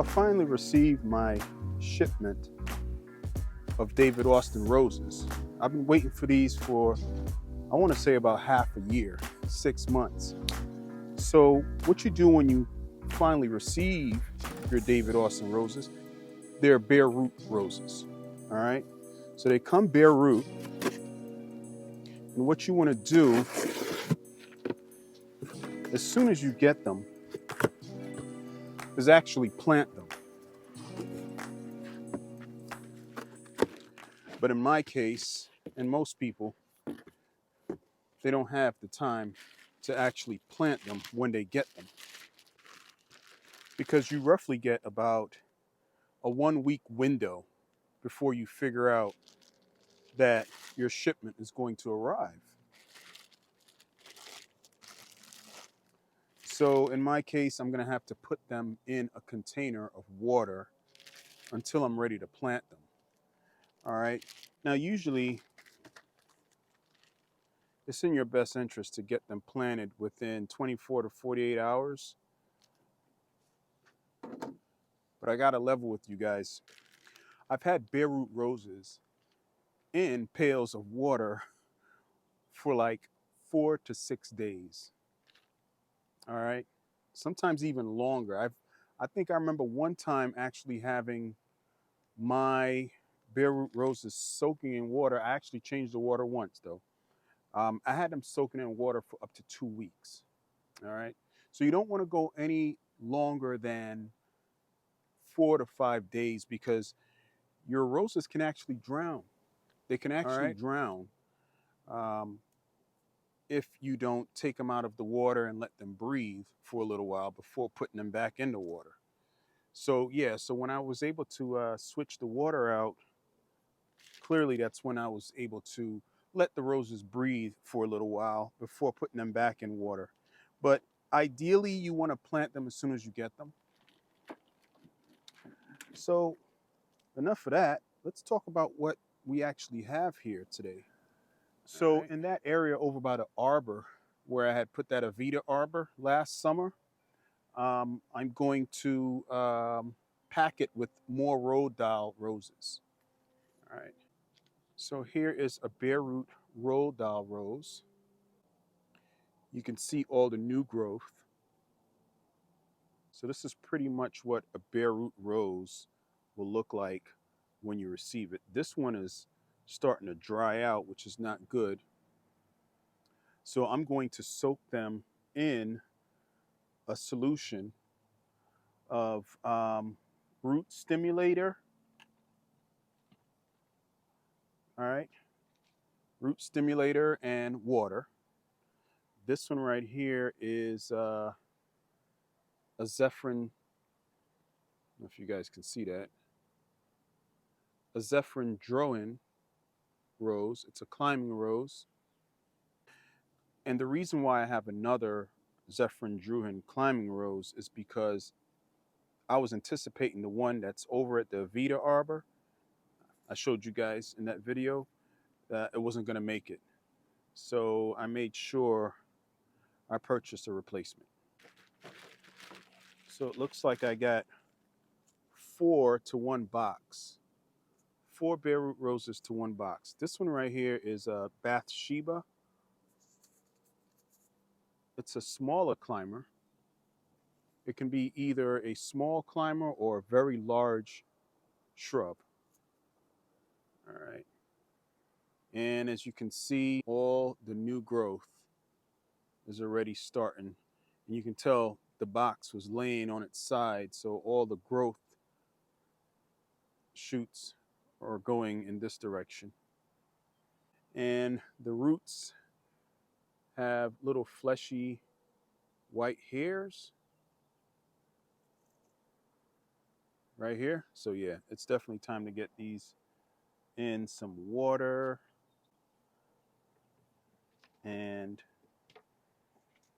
I finally received my shipment of David Austin roses. I've been waiting for these for, I want to say, about half a year, 6 months. So, what you do when you finally receive your David Austin roses, they're bare root roses. All right. So, they come bare root. And what you want to do, as soon as you get them, is actually plant them. But in my case, and most people, they don't have the time to actually plant them when they get them. Because you roughly get about a 1 week window before you figure out that your shipment is going to arrive. So in my case, I'm going to have to put them in a container of water until I'm ready to plant them. All right. Now, usually it's in your best interest to get them planted within 24 to 48 hours. But I got to level with you guys. I've had bare root roses in pails of water for like 4 to 6 days. All right. Sometimes even longer. I think I remember one time actually having my bare root roses soaking in water. I actually changed the water once though. I had them soaking in water for up to 2 weeks. All right. So you don't want to go any longer than 4 to 5 days because your roses can actually drown. They can actually drown if you don't take them out of the water and let them breathe for a little while before putting them back in the water. So yeah, so when I was able to switch the water out, clearly that's when I was able to let the roses breathe for a little while before putting them back in water. But ideally, you want to plant them as soon as you get them. So enough of that. Let's talk about what we actually have here today. So in that area over by the arbor where I had put that Avita arbor last summer, I'm going to pack it with more Rhodall roses. All right. So here is a bare root Rhodall rose. You can see all the new growth. So this is pretty much what a bare root rose will look like when you receive it. This one is starting to dry out, which is not good. So I'm going to soak them in a solution of root stimulator. All right. Root stimulator and water. This one right here is a Zephyrin. I don't know if you guys can see that. A Zephyrin Droin rose. It's a climbing rose. And the reason why I have another Zephyrin Druin climbing rose is because I was anticipating the one that's over at the Avita Arbor. I showed you guys in that video that it wasn't going to make it. So I made sure I purchased a replacement. So it looks like I got 4 to 1 box. 4 bare root roses to 1 box. This one right here is a Bathsheba. It's a smaller climber. It can be either a small climber or a very large shrub. All right. And as you can see, all the new growth is already starting. And you can tell the box was laying on its side, so all the growth shoots are going in this direction. And the roots have little fleshy white hairs right here. So yeah, it's definitely time to get these in some water and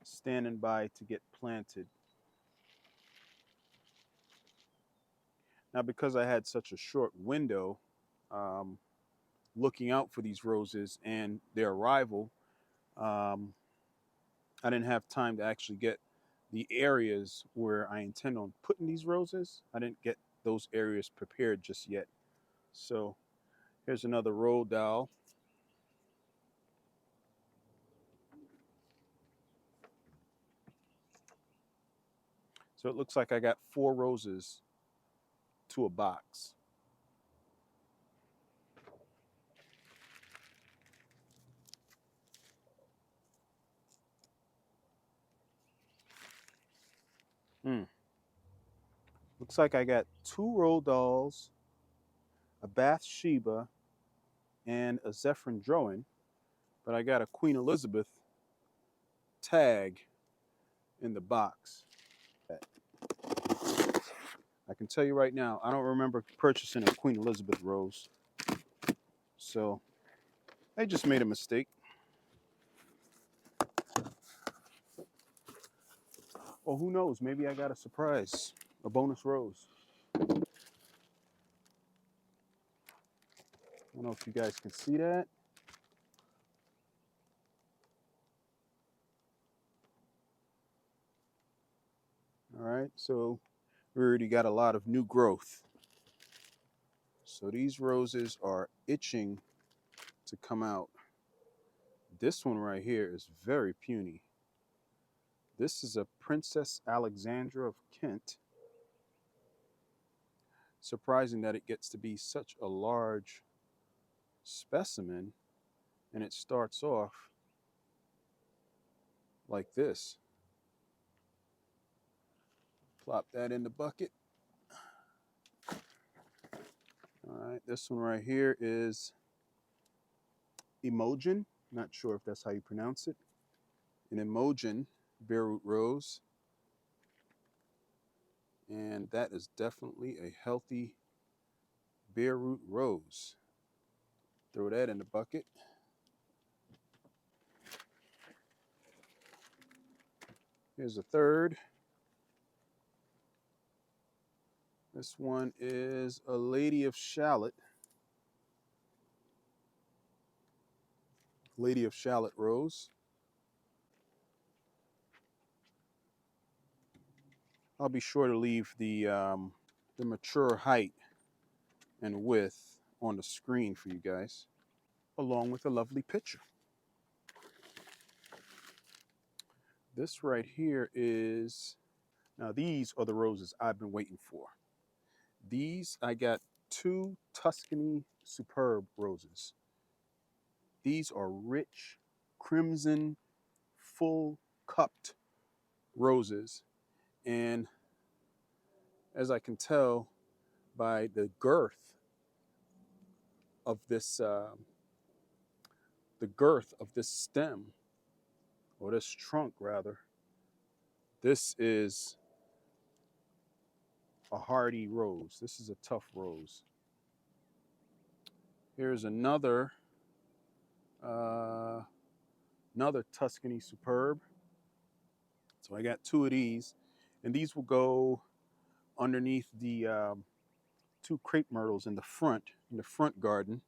standing by to get planted. Now, because I had such a short window looking out for these roses and their arrival, I didn't have time to actually get the areas where I intend on putting these roses. I didn't get those areas prepared just yet. So here's another roll dowel. So it looks like I got 4 roses to a box. Hmm. Looks like I got 2 roll dolls, a Bathsheba, and a Zephyrin Droin, but I got a Queen Elizabeth tag in the box. I can tell you right now, I don't remember purchasing a Queen Elizabeth rose. So I just made a mistake. Or who knows, maybe I got a surprise, a bonus rose. I don't know if you guys can see that. All right, so we already got a lot of new growth. So these roses are itching to come out. This one right here is very puny. This is a Princess Alexandra of Kent. Surprising that it gets to be such a large specimen, and it starts off like this. Plop that in the bucket. All right, this one right here is Imogen. Not sure if that's how you pronounce it. An Imogen bare root rose. And that is definitely a healthy bare root rose. Throw that in the bucket. Here's a third. This one is a Lady of Shalott. Lady of Shalott rose. I'll be sure to leave the mature height and width on the screen for you guys, along with a lovely picture. This right here is, now these are the roses I've been waiting for. These, I got 2 Tuscany Superb roses. These are rich, crimson, full cupped roses. And as I can tell by the girth of this, stem, or this trunk rather, this is a hardy rose. This is a tough rose. Here's another Tuscany Superb. So I got 2 of these, and these will go underneath the 2 crepe myrtles in the front garden.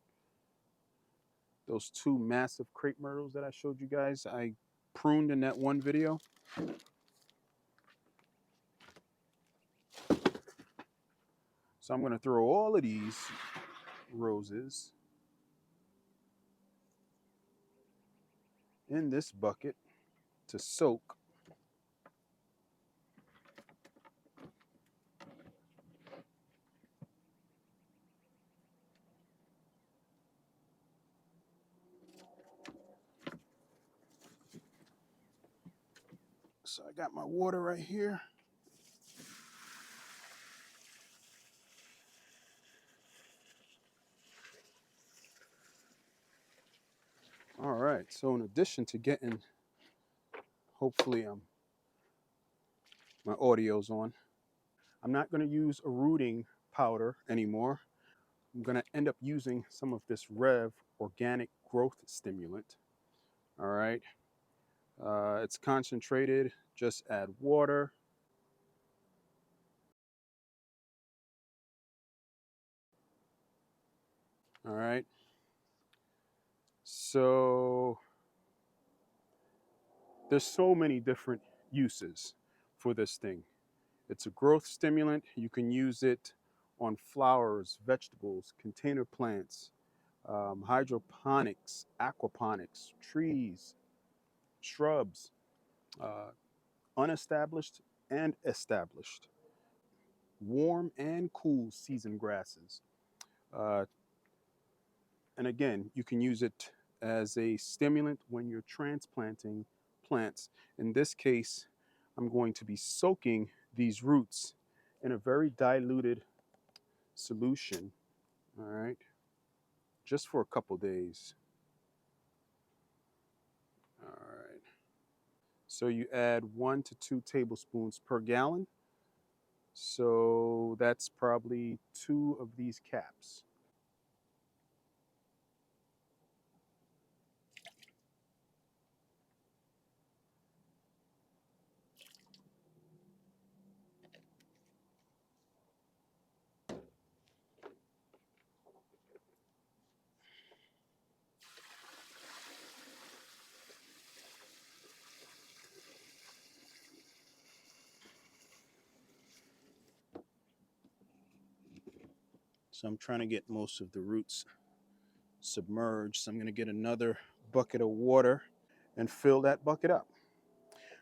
Those 2 massive crepe myrtles that I showed you guys, I pruned in that one video. So I'm going to throw all of these roses in this bucket to soak. So I got my water right here. All right, so in addition to getting, hopefully my audio's on, I'm not going to use a rooting powder anymore. I'm going to end up using some of this Rev organic growth stimulant. All right, it's concentrated, just add water. All right, so there's so many different uses for this thing. It's a growth stimulant. You can use it on flowers, vegetables, container plants, hydroponics, aquaponics, trees, shrubs, uh, unestablished and established, warm and cool season grasses. Uh, and again, you can use it as a stimulant when you're transplanting plants. In this case, I'm going to be soaking these roots in a very diluted solution, all right, just for a couple days. All right. So you add 1 to 2 tablespoons per gallon. So that's probably 2 of these caps. So I'm trying to get most of the roots submerged. So I'm going to get another bucket of water and fill that bucket up.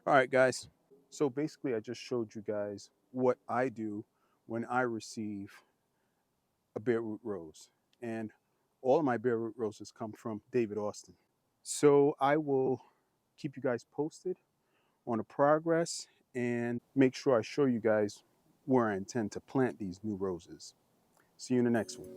All right, guys. So basically, I just showed you guys what I do when I receive a bare root rose. And all of my bare root roses come from David Austin. So I will keep you guys posted on the progress and make sure I show you guys where I intend to plant these new roses. See you in the next one.